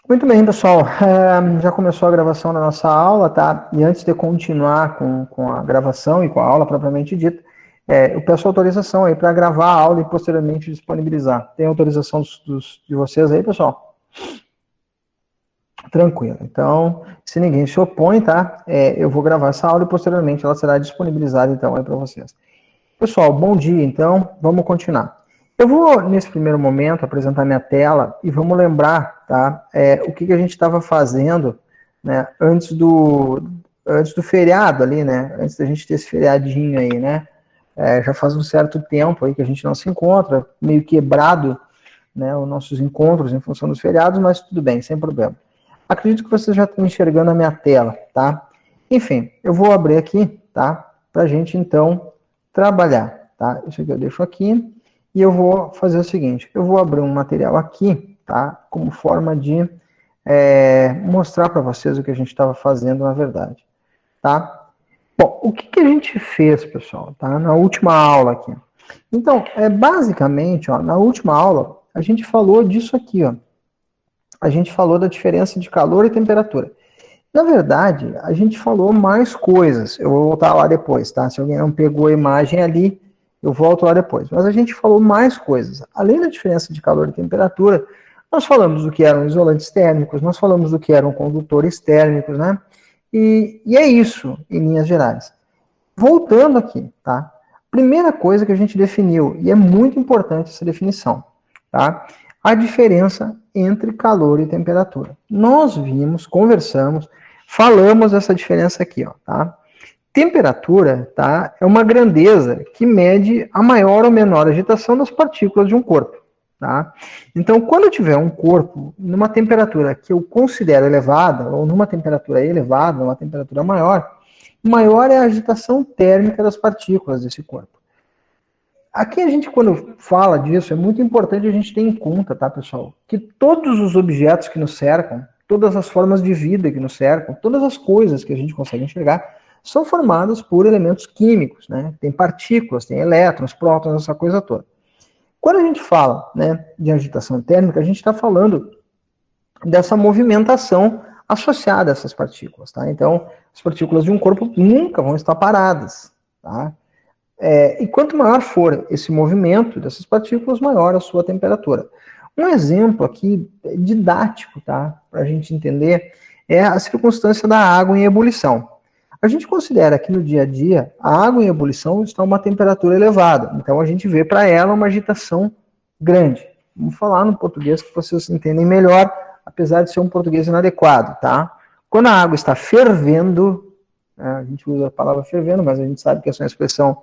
Muito bem, pessoal. Já começou a gravação da nossa aula, tá? E antes de continuar com a gravação e com a aula propriamente dita, eu peço autorização aí para gravar a aula e posteriormente disponibilizar. Tem autorização de vocês aí, pessoal? Tranquilo. Então, se ninguém se opõe, tá? Eu vou gravar essa aula e posteriormente ela será disponibilizada, então, aí para vocês. Pessoal, bom dia, então. Vamos continuar. Eu vou, nesse primeiro momento, apresentar minha tela e vamos lembrar, tá? O que a gente estava fazendo, né, antes do feriado ali, né? Antes da gente ter esse feriadinho aí, né? Já faz um certo tempo aí que a gente não se encontra, meio quebrado, né, os nossos encontros em função dos feriados, mas tudo bem, sem problema. Acredito que vocês já estão enxergando a minha tela, tá? Enfim, eu vou abrir aqui, tá? Pra gente, então, trabalhar, tá? Isso aqui eu deixo aqui. E eu vou fazer o seguinte, eu vou abrir um material aqui, tá? Como forma de mostrar para vocês o que a gente estava fazendo na verdade, tá? Bom, o que a gente fez, pessoal, tá? Na última aula aqui. Então, basicamente, ó, na última aula, a gente falou disso aqui, ó. A gente falou da diferença de calor e temperatura. Na verdade, a gente falou mais coisas. Eu vou voltar lá depois, tá? Se alguém não pegou a imagem ali, eu volto lá depois. Mas a gente falou mais coisas. Além da diferença de calor e temperatura, nós falamos do que eram isolantes térmicos, nós falamos do que eram condutores térmicos, né? E é isso, em linhas gerais. Voltando aqui, tá? Primeira coisa que a gente definiu, e é muito importante essa definição, tá? A diferença entre calor e temperatura. Nós vimos, conversamos, falamos dessa diferença aqui, ó, tá? Temperatura, tá, é uma grandeza que mede a maior ou menor agitação das partículas de um corpo, tá? Então, quando eu tiver um corpo numa temperatura que eu considero elevada, ou numa temperatura elevada, numa temperatura maior, maior é a agitação térmica das partículas desse corpo. Aqui a gente, quando fala disso, é muito importante a gente ter em conta, tá, pessoal? Que todos os objetos que nos cercam, todas as formas de vida que nos cercam, todas as coisas que a gente consegue enxergar, são formadas por elementos químicos, né? Tem partículas, tem elétrons, prótons, essa coisa toda. Quando a gente fala, né, de agitação térmica, a gente está falando dessa movimentação associada a essas partículas, tá? Então, as partículas de um corpo nunca vão estar paradas, tá? E quanto maior for esse movimento dessas partículas, maior a sua temperatura. Um exemplo aqui didático, tá, para a gente entender, é a circunstância da água em ebulição. A gente considera que no dia a dia, a água em ebulição está a uma temperatura elevada, então a gente vê para ela uma agitação grande. Vamos falar no português que vocês entendem melhor, apesar de ser um português inadequado, tá? Quando a água está fervendo, a gente usa a palavra fervendo, mas a gente sabe que essa é uma expressão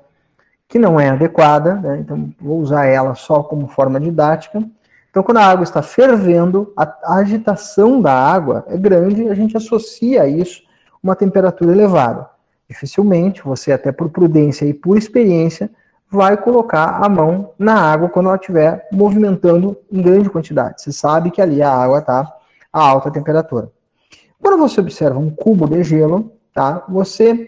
que não é adequada, né? Então vou usar ela só como forma didática. Então, quando a água está fervendo, a agitação da água é grande e a gente associa a isso uma temperatura elevada. Dificilmente, você até por prudência e por experiência, vai colocar a mão na água quando ela estiver movimentando em grande quantidade. Você sabe que ali a água está a alta temperatura. Quando você observa um cubo de gelo, tá, você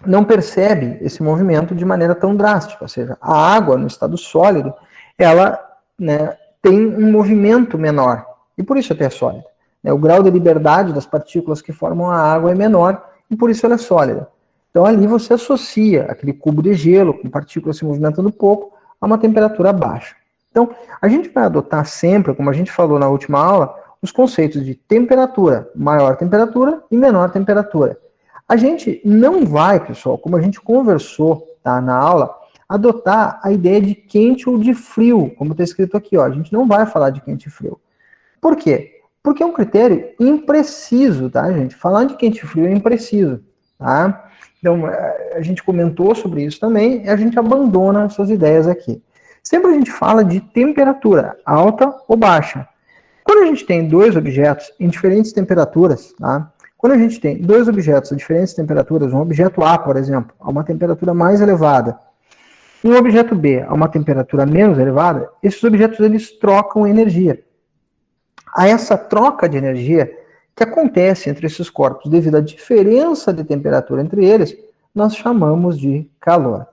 não percebe esse movimento de maneira tão drástica, ou seja, a água no estado sólido, ela, né, tem um movimento menor, e por isso até é sólida. O grau de liberdade das partículas que formam a água é menor, e por isso ela é sólida. Então ali você associa aquele cubo de gelo, com partículas se movimentando pouco, a uma temperatura baixa. Então, a gente vai adotar sempre, como a gente falou na última aula, os conceitos de temperatura, maior temperatura e menor temperatura. A gente não vai, pessoal, como a gente conversou, tá, na aula, adotar a ideia de quente ou de frio, como está escrito aqui, ó. A gente não vai falar de quente e frio. Por quê? Porque é um critério impreciso, tá, gente? Falar de quente e frio é impreciso, tá? Então, a gente comentou sobre isso também e a gente abandona essas ideias aqui. Sempre a gente fala de temperatura, alta ou baixa. Quando a gente tem dois objetos em diferentes temperaturas, tá? Quando a gente tem dois objetos a diferentes temperaturas, um objeto A, por exemplo, a uma temperatura mais elevada, e um objeto B a uma temperatura menos elevada, esses objetos eles trocam energia. A essa troca de energia que acontece entre esses corpos devido à diferença de temperatura entre eles, nós chamamos de calor.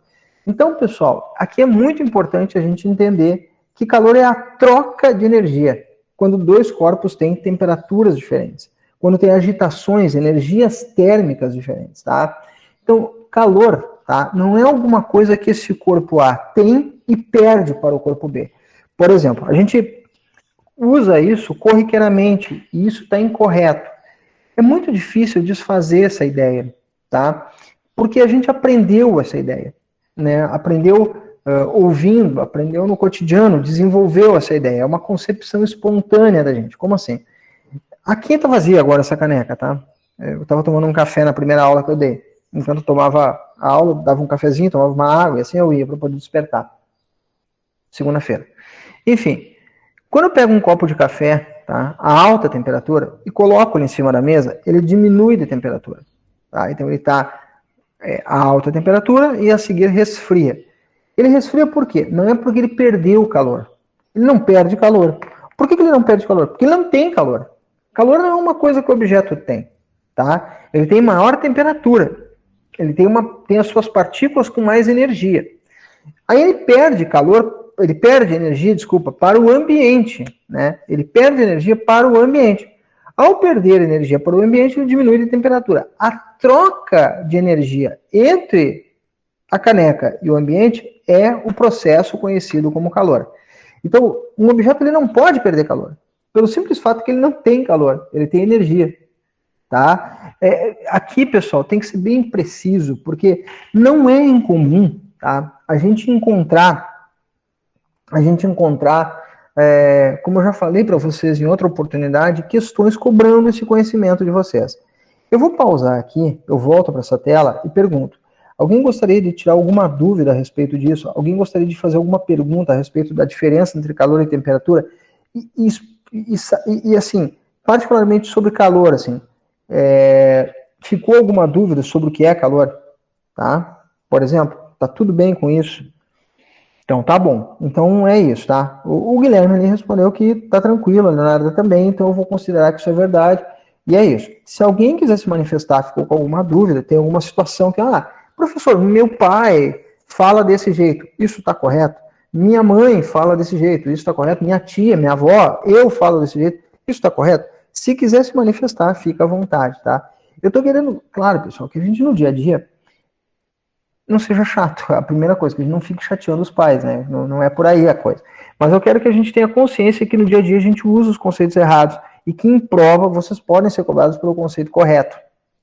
Então, pessoal, aqui é muito importante a gente entender que calor é a troca de energia. quando dois corpos têm temperaturas diferentes, quando tem agitações, energias térmicas diferentes, tá? Então, calor, tá? Não é alguma coisa que esse corpo A tem e perde para o corpo B. Por exemplo, a gente usa isso corriqueiramente e isso está incorreto. É muito difícil desfazer essa ideia, tá? Porque a gente aprendeu essa ideia, né? Aprendeu ouvindo, aprendeu no cotidiano, desenvolveu essa ideia. É uma concepção espontânea da gente. Como assim? Aqui tá vazia agora essa caneca, tá? Eu estava tomando um café na primeira aula que eu dei. Enquanto eu tomava a aula, dava um cafezinho, tomava uma água, e assim eu ia para poder despertar. Segunda-feira. Enfim, quando eu pego um copo de café, tá, a alta temperatura, e coloco ele em cima da mesa, ele diminui de temperatura. Tá? Então ele está a alta temperatura e a seguir resfria. Ele resfria por quê? Não é porque ele perdeu o calor. Ele não perde calor. Por que ele não perde calor? Porque ele não tem calor. Calor não é uma coisa que o objeto tem. Tá? Ele tem maior temperatura. Ele tem as suas partículas com mais energia. Aí ele perde calor, ele perde energia, para o ambiente, né? Ele perde energia para o ambiente. Ao perder energia para o ambiente, ele diminui de temperatura. A troca de energia entre a caneca e o ambiente é o processo conhecido como calor. Então, um objeto ele não pode perder calor, pelo simples fato que ele não tem calor, ele tem energia. Tá? Aqui, pessoal, tem que ser bem preciso, porque não é incomum, tá, a gente encontrar, como eu já falei para vocês em outra oportunidade, questões cobrando esse conhecimento de vocês. Eu vou pausar aqui, eu volto para essa tela e pergunto, alguém gostaria de tirar alguma dúvida a respeito disso? Alguém gostaria de fazer alguma pergunta a respeito da diferença entre calor e temperatura? E assim, particularmente sobre calor, assim, ficou alguma dúvida sobre o que é calor? Tá? Por exemplo, tá tudo bem com isso? Então tá bom. Então é isso, tá? O Guilherme ali respondeu que tá tranquilo, a Leonardo também, então eu vou considerar que isso é verdade. E é isso. Se alguém quiser se manifestar, ficou com alguma dúvida, tem alguma situação que, professor, meu pai fala desse jeito, isso está correto? Minha mãe fala desse jeito, isso está correto? Minha tia, minha avó, eu falo desse jeito, isso está correto? Se quiser se manifestar, fica à vontade, tá? Eu tô querendo, claro, pessoal, que a gente no dia a dia não seja chato. A primeira coisa, que a gente não fique chateando os pais, né? Não é por aí a coisa. Mas eu quero que a gente tenha consciência que no dia a dia a gente usa os conceitos errados e que em prova vocês podem ser cobrados pelo conceito correto,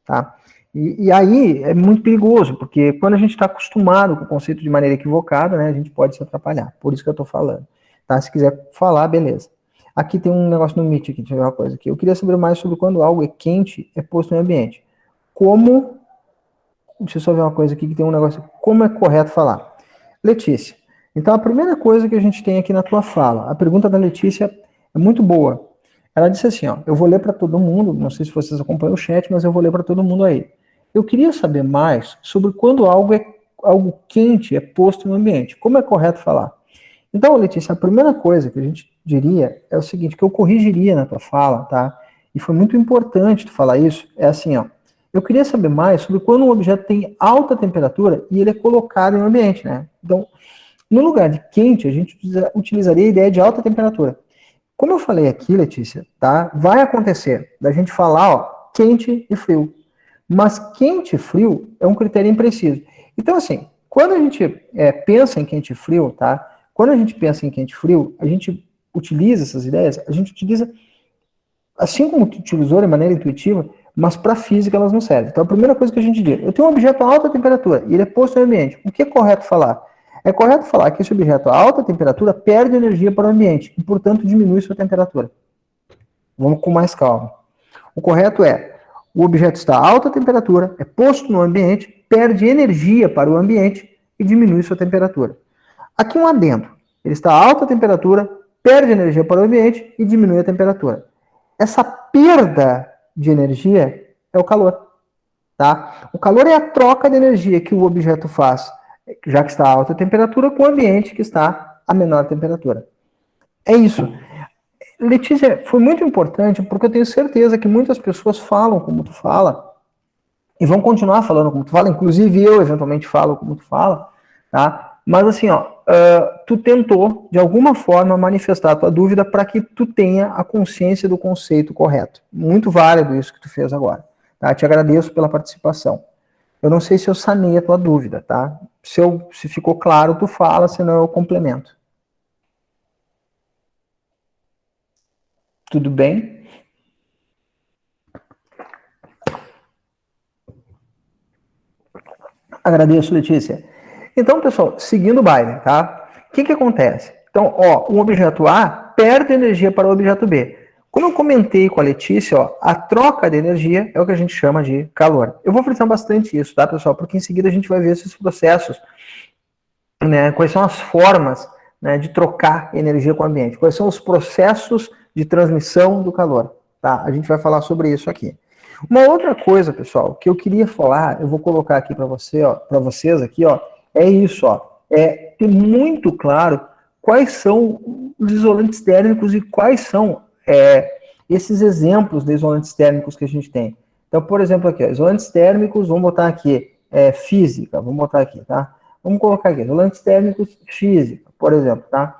tá? E aí é muito perigoso, porque quando a gente está acostumado com o conceito de maneira equivocada, né, a gente pode se atrapalhar. Por isso que eu estou falando. Tá? Se quiser falar, beleza. Aqui tem um negócio no Meet, aqui, deixa eu ver uma coisa aqui. Eu queria saber mais sobre quando algo é quente, é posto no ambiente. Deixa eu só ver uma coisa aqui, que tem um negócio, como é correto falar. Letícia, então a primeira coisa que a gente tem aqui na tua fala, a pergunta da Letícia é muito boa. Ela disse assim, eu vou ler para todo mundo, não sei se vocês acompanham o chat, mas eu vou ler para todo mundo aí. Eu queria saber mais sobre quando algo quente é posto no ambiente. Como é correto falar? Então, Letícia, a primeira coisa que a gente diria é o seguinte, que eu corrigiria na tua fala, tá? E foi muito importante tu falar isso, é assim, eu queria saber mais sobre quando um objeto tem alta temperatura e ele é colocado em um ambiente, né? Então, no lugar de quente, a gente utilizaria a ideia de alta temperatura. Como eu falei aqui, Letícia, tá? Vai acontecer da gente falar, quente e frio. Mas quente e frio é um critério impreciso. Então, assim, quando a gente pensa em quente e frio, tá? Quando a gente pensa em quente e frio, a gente utiliza essas ideias, a gente utiliza, assim como tu utilizou de maneira intuitiva, mas para física elas não servem. Então, a primeira coisa que a gente diz, eu tenho um objeto a alta temperatura e ele é posto no ambiente. O que é correto falar? É correto falar que esse objeto a alta temperatura perde energia para o ambiente e, portanto, diminui sua temperatura. Vamos com mais calma. O correto é, o objeto está a alta temperatura, é posto no ambiente, perde energia para o ambiente e diminui sua temperatura. Aqui um adendo. Ele está a alta temperatura, perde energia para o ambiente e diminui a temperatura. Essa perda de energia é o calor. Tá? O calor é a troca de energia que o objeto faz, já que está a alta temperatura, com o ambiente que está a menor temperatura. É isso. Letícia, foi muito importante, porque eu tenho certeza que muitas pessoas falam como tu fala, e vão continuar falando como tu fala, inclusive eu eventualmente falo como tu fala, tá? Mas assim, ó, tu tentou, de alguma forma, manifestar a tua dúvida para que tu tenha a consciência do conceito correto. Muito válido isso que tu fez agora. Tá? Te agradeço pela participação. Eu não sei se eu sanei a tua dúvida, tá? Se ficou claro, tu fala, senão eu complemento. Tudo bem? Agradeço, Letícia. Então, pessoal, seguindo o baile, tá? O que acontece? Então, ó, um objeto A perde energia para o objeto B. Como eu comentei com a Letícia, ó, a troca de energia é o que a gente chama de calor. Eu vou frisar bastante isso, tá, pessoal? Porque em seguida a gente vai ver esses processos, né? Quais são as formas, né, de trocar energia com o ambiente? Quais são os processos de transmissão do calor? Tá? A gente vai falar sobre isso aqui. Uma outra coisa, pessoal, que eu queria falar, eu vou colocar aqui para você, ó, para vocês aqui, ó, é isso, ó, é ter muito claro quais são os isolantes térmicos e quais são esses exemplos de isolantes térmicos que a gente tem. Então, por exemplo, aqui, ó, isolantes térmicos, vamos botar aqui, física, vamos botar aqui, tá? Vamos colocar aqui, isolantes térmicos física, por exemplo, tá?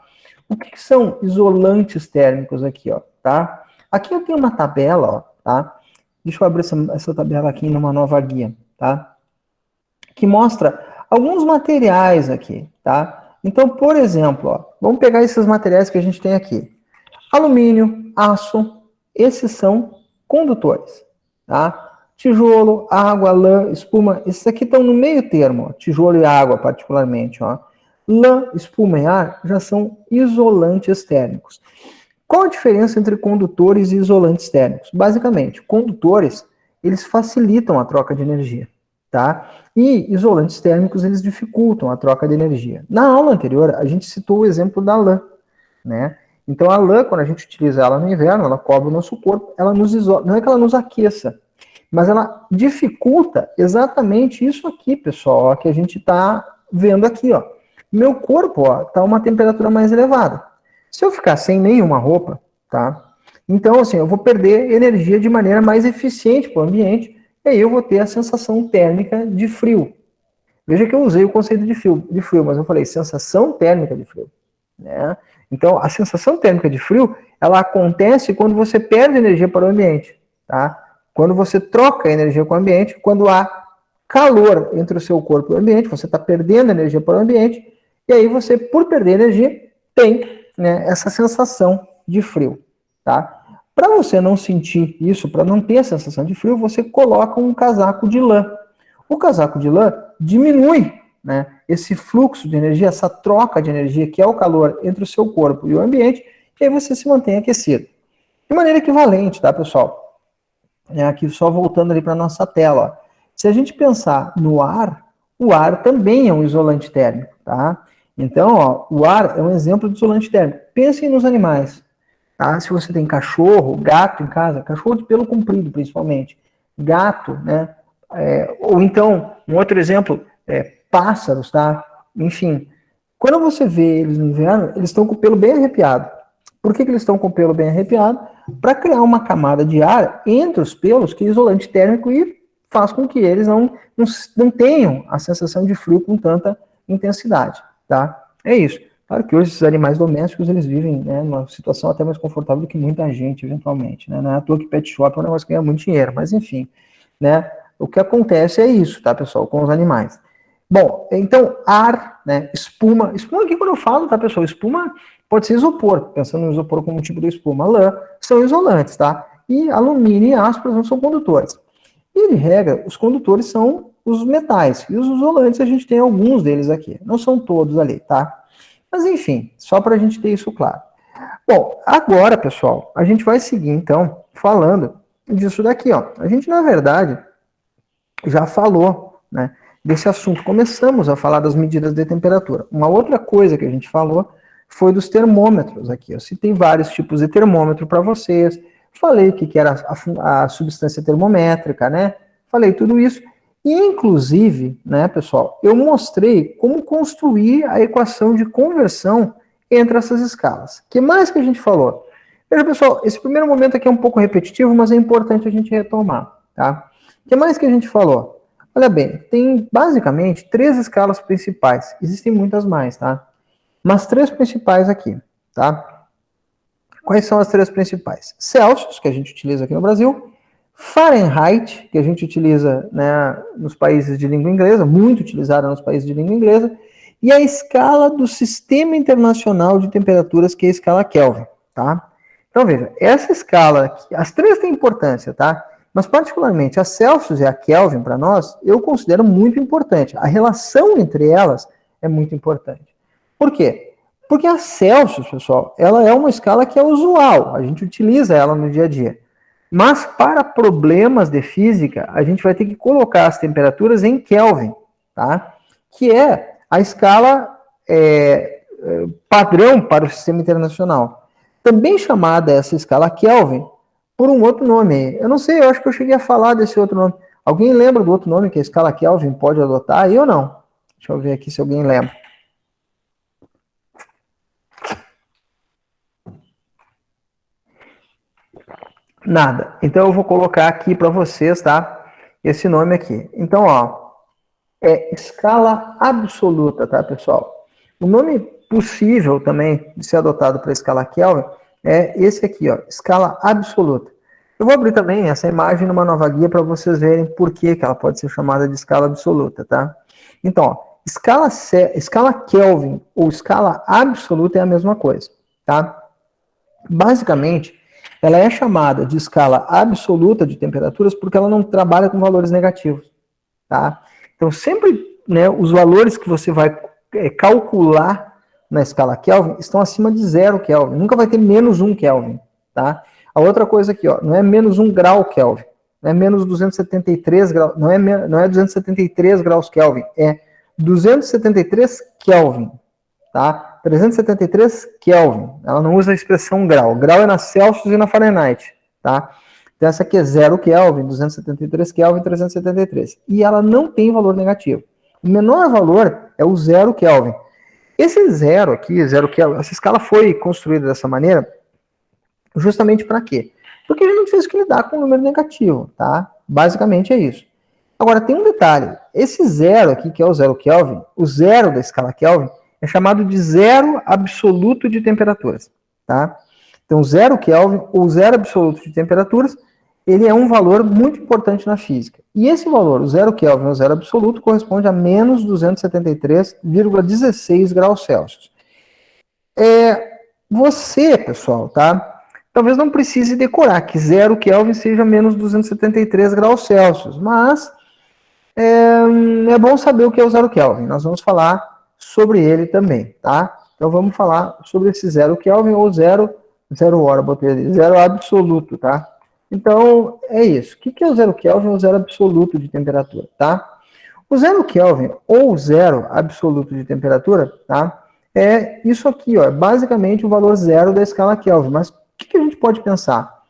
O que são isolantes térmicos aqui, ó, tá? Aqui eu tenho uma tabela, ó, tá? Deixa eu abrir essa tabela aqui numa nova guia, tá? Que mostra alguns materiais aqui, tá? Então, por exemplo, ó, vamos pegar esses materiais que a gente tem aqui. Alumínio, aço, esses são condutores, tá? Tijolo, água, lã, espuma, esses aqui estão no meio termo, ó, tijolo e água particularmente, ó. Lã, espuma e ar já são isolantes térmicos. Qual a diferença entre condutores e isolantes térmicos? Basicamente, condutores, eles facilitam a troca de energia, tá? E isolantes térmicos, eles dificultam a troca de energia. Na aula anterior, a gente citou o exemplo da lã, né? Então, a lã, quando a gente utiliza ela no inverno, ela cobre o nosso corpo, ela nos isola, não é que ela nos aqueça, mas ela dificulta exatamente isso aqui, pessoal, ó, que a gente está vendo aqui, ó. Meu corpo, ó, tá uma temperatura mais elevada. Se eu ficar sem nenhuma roupa, tá? Então, assim, eu vou perder energia de maneira mais eficiente para o ambiente, e aí eu vou ter a sensação térmica de frio. Veja que eu usei o conceito de frio, mas eu falei sensação térmica de frio, né? Então, a sensação térmica de frio, ela acontece quando você perde energia para o ambiente, tá? Quando você troca energia com o ambiente, quando há calor entre o seu corpo e o ambiente, você está perdendo energia para o ambiente, e aí você, por perder energia, tem, né, essa sensação de frio, tá? Para você não sentir isso, para não ter a sensação de frio, você coloca um casaco de lã. O casaco de lã diminui, né, esse fluxo de energia, essa troca de energia, que é o calor entre o seu corpo e o ambiente, e aí você se mantém aquecido. De maneira equivalente, tá, pessoal? Aqui só voltando ali para a nossa tela, ó. Se a gente pensar no ar, o ar também é um isolante térmico, tá? Então, ó, o ar é um exemplo de isolante térmico. Pensem nos animais, tá? Se você tem cachorro, gato em casa, cachorro de pelo comprido principalmente, gato, né? Ou então, um outro exemplo, pássaros, tá? Enfim, quando você vê eles no inverno, eles estão com o pelo bem arrepiado. Por que eles estão com o pelo bem arrepiado? Para criar uma camada de ar entre os pelos, que é isolante térmico e faz com que eles não tenham a sensação de frio com tanta intensidade, tá? É isso. Claro que hoje esses animais domésticos, eles vivem, né, numa situação até mais confortável do que muita gente, eventualmente, né? Não é à toa que pet shop é um negócio que ganha muito dinheiro, mas enfim, né? O que acontece é isso, tá, pessoal, com os animais. Bom, então, ar, né, espuma aqui quando eu falo, tá, pessoal, espuma pode ser isopor, pensando no isopor como um tipo de espuma, lã, são isolantes, tá? E alumínio e aço, por exemplo, são condutores. E, de regra, os condutores são os metais, e os isolantes a gente tem alguns deles aqui, não são todos ali, tá? Mas, enfim, só para a gente ter isso claro. Bom, agora, pessoal, a gente vai seguir, então, falando disso daqui, ó. A gente, na verdade, já falou, né, desse assunto. Começamos a falar das medidas de temperatura. Uma outra coisa que a gente falou foi dos termômetros aqui. Eu citei vários tipos de termômetro para vocês. Falei o que era a substância termométrica, né? Falei tudo isso. E, inclusive, né, pessoal, eu mostrei como construir a equação de conversão entre essas escalas. O que mais que a gente falou? Veja, pessoal, esse primeiro momento aqui é um pouco repetitivo, mas é importante a gente retomar, tá? O que mais que a gente falou? Olha bem, tem basicamente 3 escalas principais. Existem muitas mais, tá? Mas 3 principais aqui, tá? Quais são as 3 principais? Celsius, que a gente utiliza aqui no Brasil. Fahrenheit, que a gente utiliza, né, nos países de língua inglesa, muito utilizada nos países de língua inglesa. E a escala do Sistema Internacional de Temperaturas, que é a escala Kelvin, tá? Então, veja, essa escala aqui, as 3 têm importância, tá? Mas, particularmente, a Celsius e a Kelvin, para nós, eu considero muito importante. A relação entre elas é muito importante. Por quê? Porque a Celsius, pessoal, ela é uma escala que é usual, a gente utiliza ela no dia a dia. Mas, para problemas de física, a gente vai ter que colocar as temperaturas em Kelvin, tá? Que é a escala padrão para o sistema internacional. Também chamada essa escala Kelvin por um outro nome. Eu não sei, eu acho que eu cheguei a falar desse outro nome. Alguém lembra do outro nome que a escala Kelvin pode adotar? Eu não. Deixa eu ver aqui se alguém lembra. Nada. Então eu vou colocar aqui para vocês, tá? Esse nome aqui. Então, ó, é escala absoluta, tá, pessoal? O nome possível também de ser adotado para a escala Kelvin é esse aqui, ó, escala absoluta. Eu vou abrir também essa imagem numa nova guia para vocês verem por que ela pode ser chamada de escala absoluta, tá? Então, ó, escala Kelvin ou escala absoluta é a mesma coisa, tá? Basicamente, ela é chamada de escala absoluta de temperaturas porque ela não trabalha com valores negativos, tá? Então, sempre, né, os valores que você vai calcular na escala Kelvin estão acima de 0 Kelvin. Nunca vai ter menos 1 Kelvin, tá? A outra coisa aqui, ó, não é menos 1 grau Kelvin, não é menos 273 graus, não é 273 graus Kelvin, é 273 Kelvin, tá? 373 Kelvin. Ela não usa a expressão grau. Grau é na Celsius e na Fahrenheit, tá? Então essa aqui é 0 Kelvin, 273 Kelvin, 373. E ela não tem valor negativo. O menor valor é o 0 Kelvin. Esse zero aqui, 0 Kelvin, essa escala foi construída dessa maneira justamente para quê? Porque a gente não precisa que lidar com um número negativo, tá? Basicamente é isso. Agora, tem um detalhe. Esse zero aqui, que é o 0 Kelvin, o zero da escala Kelvin, é chamado de zero absoluto de temperaturas, tá? Então, 0 Kelvin, ou zero absoluto de temperaturas, ele é um valor muito importante na física. E esse valor, o 0 Kelvin, ou zero absoluto, corresponde a menos 273,16 graus Celsius. Você, pessoal, tá? Talvez não precise decorar que 0 Kelvin seja menos 273 graus Celsius, mas é bom saber o que é o 0 Kelvin. Nós vamos falar sobre ele também, tá? Então vamos falar sobre esse 0 Kelvin ou 0 hora, botei ali, 0 absoluto, tá? Então é isso. O que é o 0 Kelvin ou 0 absoluto de temperatura, tá? O 0 Kelvin ou 0 absoluto de temperatura, tá? É isso aqui, ó, é basicamente o valor zero da escala Kelvin. Mas o que a gente pode pensar?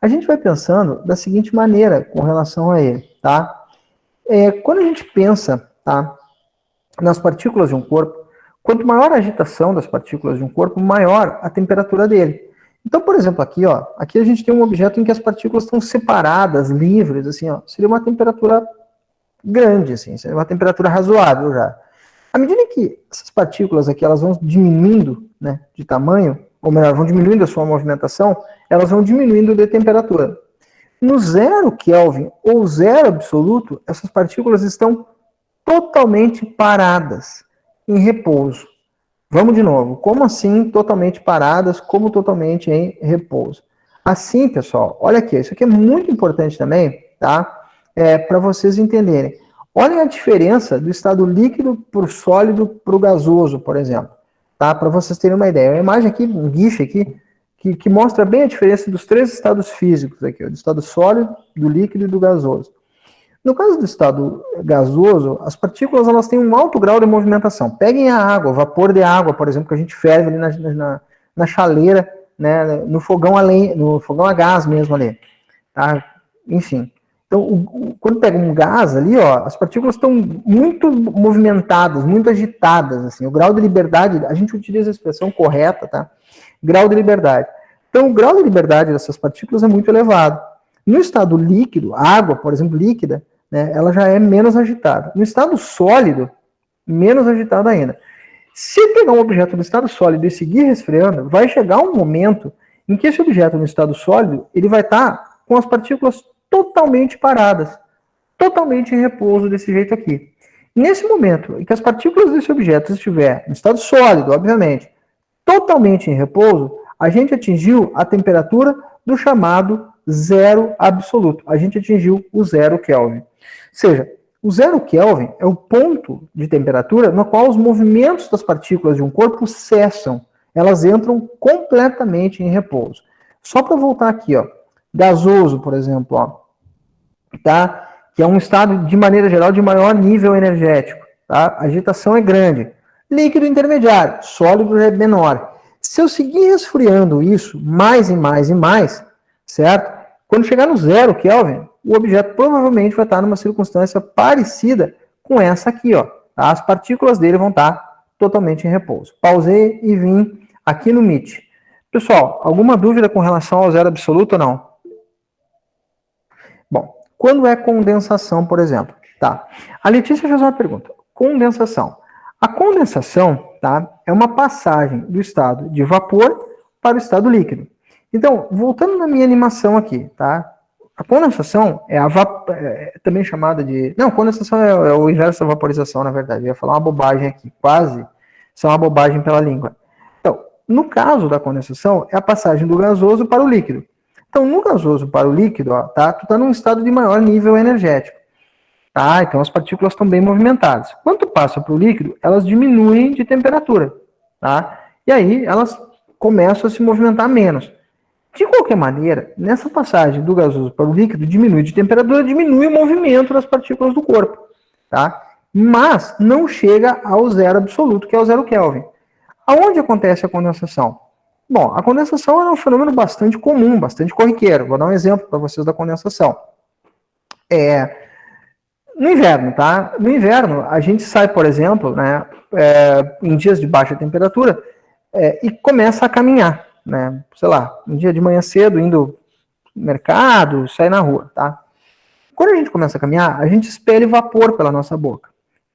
A gente vai pensando da seguinte maneira com relação a ele, tá? Quando a gente pensa, tá, nas partículas de um corpo, quanto maior a agitação das partículas de um corpo, maior a temperatura dele. Então, por exemplo, aqui, ó, aqui a gente tem um objeto em que as partículas estão separadas, livres, assim, ó, seria uma temperatura grande, assim, seria uma temperatura razoável já. À medida que essas partículas aqui, elas vão diminuindo, né, de tamanho, ou melhor, vão diminuindo a sua movimentação, elas vão diminuindo de temperatura. No 0 Kelvin ou 0 absoluto, essas partículas estão totalmente paradas, em repouso. Vamos de novo. Como assim totalmente paradas? Como totalmente em repouso? Assim, pessoal, olha aqui. Isso aqui é muito importante também, tá? Para vocês entenderem. Olhem a diferença do estado líquido para o sólido para o gasoso, por exemplo. Tá? Para vocês terem uma ideia. Uma imagem aqui, um GIF aqui, que mostra bem a diferença dos 3 estados físicos aqui, ó, do estado sólido, do líquido e do gasoso. No caso do estado gasoso, as partículas elas têm um alto grau de movimentação. Peguem a água, o vapor de água, por exemplo, que a gente ferve ali na chaleira, né, no fogão a gás mesmo ali. Tá? Enfim. Então, quando pega um gás ali, ó, as partículas estão muito movimentadas, muito agitadas. Assim, o grau de liberdade, a gente utiliza a expressão correta, tá? Grau de liberdade. Então, o grau de liberdade dessas partículas é muito elevado. No estado líquido, água, por exemplo, líquida, né, ela já é menos agitada. No estado sólido, menos agitada ainda. Se pegar um objeto no estado sólido e seguir resfriando, vai chegar um momento em que esse objeto no estado sólido, ele vai estar com as partículas totalmente paradas, totalmente em repouso desse jeito aqui. Nesse momento em que as partículas desse objeto estiver no estado sólido, obviamente, totalmente em repouso, a gente atingiu a temperatura do chamado zero absoluto. A gente atingiu o 0 Kelvin. Ou seja, o 0 Kelvin é o ponto de temperatura no qual os movimentos das partículas de um corpo cessam. Elas entram completamente em repouso. Só para voltar aqui, ó, gasoso, por exemplo, ó, tá? Que é um estado, de maneira geral, de maior nível energético. Tá? A agitação é grande. Líquido intermediário, sólido é menor. Se eu seguir resfriando isso mais e mais e mais, certo? Quando chegar no 0 Kelvin, o objeto provavelmente vai estar numa circunstância parecida com essa aqui, ó. Tá? As partículas dele vão estar totalmente em repouso. Pausei e vim aqui no MIT. Pessoal, alguma dúvida com relação ao zero absoluto ou não? Bom, quando é condensação, por exemplo, tá? A Letícia fez uma pergunta. Condensação. A condensação, tá, é uma passagem do estado de vapor para o estado líquido. Então, voltando na minha animação aqui, tá? A condensação é também chamada de... Não, condensação é o inverso da vaporização, na verdade. Eu ia falar uma bobagem aqui, quase. Isso é uma bobagem pela língua. Então, no caso da condensação, é a passagem do gasoso para o líquido. Então, no gasoso para o líquido, ó, tá? Tu está num estado de maior nível energético. Tá? Então, as partículas estão bem movimentadas. Quando passa para o líquido, elas diminuem de temperatura. Tá? E aí, elas começam a se movimentar menos. De qualquer maneira, nessa passagem do gasoso para o líquido, diminui de temperatura, diminui o movimento das partículas do corpo. Tá? Mas não chega ao zero absoluto, que é o 0 Kelvin. Aonde acontece a condensação? Bom, a condensação é um fenômeno bastante comum, bastante corriqueiro. Vou dar um exemplo para vocês da condensação. No inverno, tá? No inverno, a gente sai, por exemplo, né, em dias de baixa temperatura, e começa a caminhar, né? Sei lá, um dia de manhã cedo, indo no mercado, sair na rua, tá? Quando a gente começa a caminhar, a gente expele vapor pela nossa boca.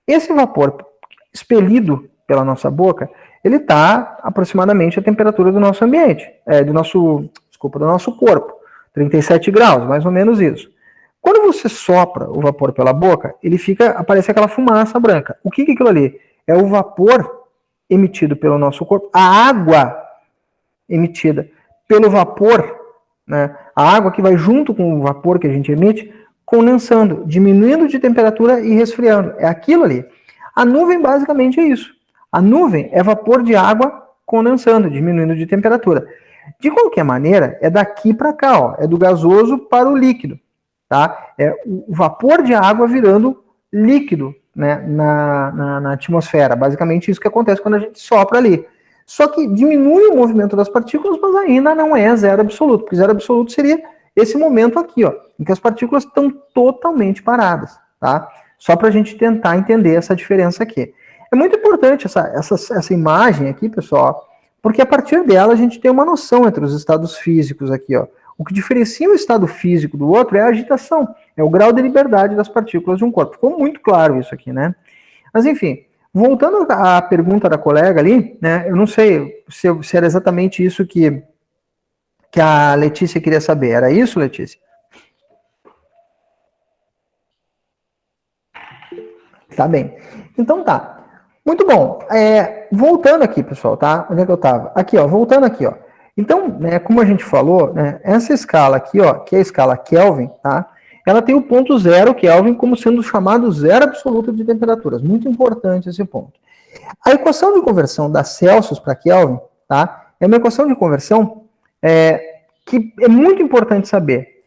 Esse vapor expelido pela nossa boca, ele está aproximadamente a temperatura do nosso ambiente, do nosso corpo, 37 graus, mais ou menos isso. Quando você sopra o vapor pela boca, aparece aquela fumaça branca. O que é aquilo ali? É o vapor emitido pelo nosso corpo, a água emitida pelo vapor, né? A água que vai junto com o vapor que a gente emite, condensando, diminuindo de temperatura e resfriando. É aquilo ali. A nuvem basicamente é isso. A nuvem é vapor de água condensando, diminuindo de temperatura. De qualquer maneira, é daqui para cá, ó, é do gasoso para o líquido. Tá? É o vapor de água virando líquido, né, na atmosfera. Basicamente isso que acontece quando a gente sopra ali. Só que diminui o movimento das partículas, mas ainda não é zero absoluto, porque zero absoluto seria esse momento aqui, ó, em que as partículas estão totalmente paradas. Tá? Só para a gente tentar entender essa diferença aqui. É muito importante essa imagem aqui, pessoal, porque a partir dela a gente tem uma noção entre os estados físicos aqui, ó. O que diferencia o estado físico do outro é a agitação, é o grau de liberdade das partículas de um corpo. Ficou muito claro isso aqui, né? Mas, enfim, voltando à pergunta da colega ali, né, eu não sei se era exatamente isso que a Letícia queria saber. Era isso, Letícia? Tá bem. Então tá. Muito bom. Voltando aqui, pessoal, tá? Onde é que eu tava? Aqui, ó, voltando aqui, ó. Então, né, como a gente falou, né, essa escala aqui, ó, que é a escala Kelvin, tá? Ela tem o ponto 0 Kelvin como sendo chamado zero absoluto de temperaturas. Muito importante esse ponto. A equação de conversão da Celsius para Kelvin, tá? É uma equação de conversão que é muito importante saber.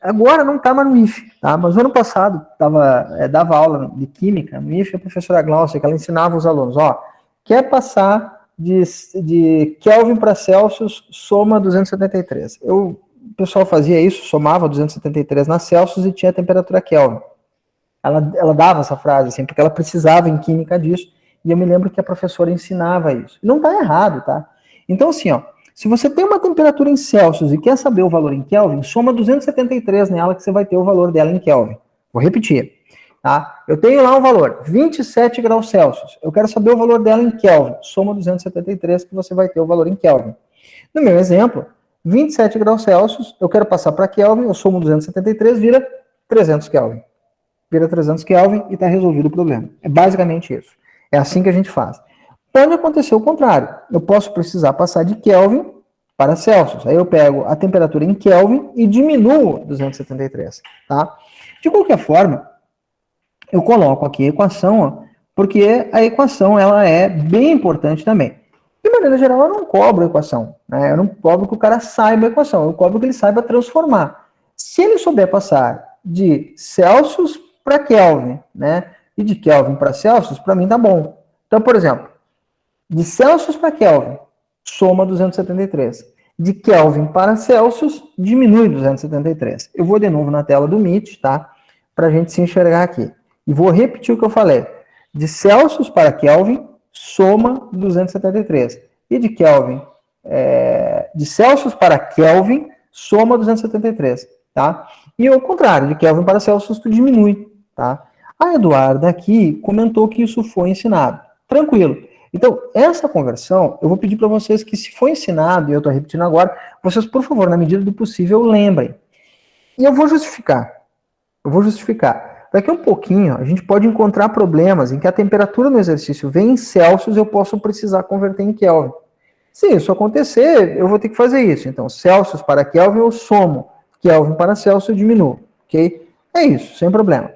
Agora não está mais no IFE, tá? Mas no ano passado dava aula de química no IFE, a professora Glaucia, que ela ensinava os alunos, ó, quer passar de Kelvin para Celsius, soma 273. O pessoal fazia isso, somava 273 na Celsius e tinha a temperatura Kelvin. Ela dava essa frase, assim, porque ela precisava em química disso, e eu me lembro que a professora ensinava isso. Não está errado, tá? Então, assim, ó, se você tem uma temperatura em Celsius e quer saber o valor em Kelvin, soma 273 nela que você vai ter o valor dela em Kelvin, Vou repetir. Tá? Eu tenho lá um valor, 27 graus Celsius. Eu quero saber o valor dela em Kelvin. Soma 273, que você vai ter o valor em Kelvin. No meu exemplo, 27 graus Celsius, eu quero passar para Kelvin, eu somo 273, vira 300 Kelvin. Vira 300 Kelvin e está resolvido o problema. É basicamente isso. É assim que a gente faz. Pode acontecer o contrário. Eu posso precisar passar de Kelvin para Celsius. Aí eu pego a temperatura em Kelvin e diminuo 273. Tá? De qualquer forma, eu coloco aqui a equação, ó, porque a equação ela é bem importante também. De maneira geral, eu não cobro a equação. Né? Eu não cobro que o cara saiba a equação. Eu cobro que ele saiba transformar. Se ele souber passar de Celsius para Kelvin, né, e de Kelvin para Celsius, para mim tá bom. Então, por exemplo, de Celsius para Kelvin, soma 273. De Kelvin para Celsius, diminui 273. Eu vou de novo na tela do Meet, tá? Para a gente se enxergar aqui. E vou repetir o que eu falei. De Celsius para Kelvin, soma 273. E de Kelvin, de Celsius para Kelvin, soma 273, tá? E ao contrário, de Kelvin para Celsius, tu diminui, tá? A Eduarda aqui comentou que isso foi ensinado. Tranquilo. Então, essa conversão, eu vou pedir para vocês que, se for ensinado, e eu estou repetindo agora, vocês, por favor, na medida do possível, lembrem. E eu vou justificar. Daqui a um pouquinho, a gente pode encontrar problemas em que a temperatura no exercício vem em Celsius, eu posso precisar converter em Kelvin. Se isso acontecer, eu vou ter que fazer isso. Então, Celsius para Kelvin, eu somo. Kelvin para Celsius, eu diminuo. Ok? É isso, sem problema.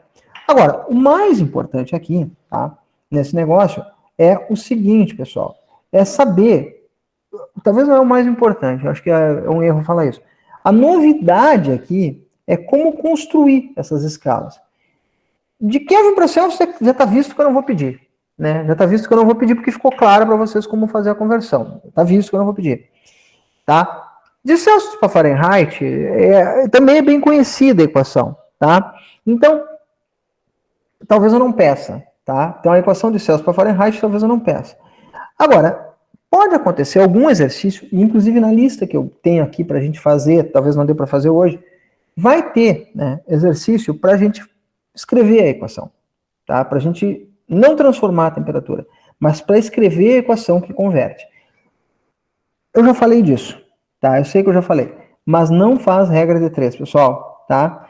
Agora, o mais importante aqui, tá, nesse negócio, é o seguinte, pessoal. É saber, talvez não é o mais importante, eu acho que é um erro falar isso. A novidade aqui é como construir essas escalas. De Kelvin para Celsius já está visto que eu não vou pedir. Né? Já está visto que eu não vou pedir porque ficou claro para vocês como fazer a conversão. Está visto que eu não vou pedir. Tá? De Celsius para Fahrenheit, também é bem conhecida a equação. Tá? Então, talvez eu não peça. Tá? Então, a equação de Celsius para Fahrenheit, talvez eu não peça. Agora, pode acontecer algum exercício, inclusive na lista que eu tenho aqui para a gente fazer, talvez não dê para fazer hoje, vai ter, né, exercício para a gente escrever a equação. Tá? Para a gente não transformar a temperatura, mas para escrever a equação que converte. Eu já falei disso, tá? Eu sei que eu já falei, mas não faz regra de 3, pessoal, tá?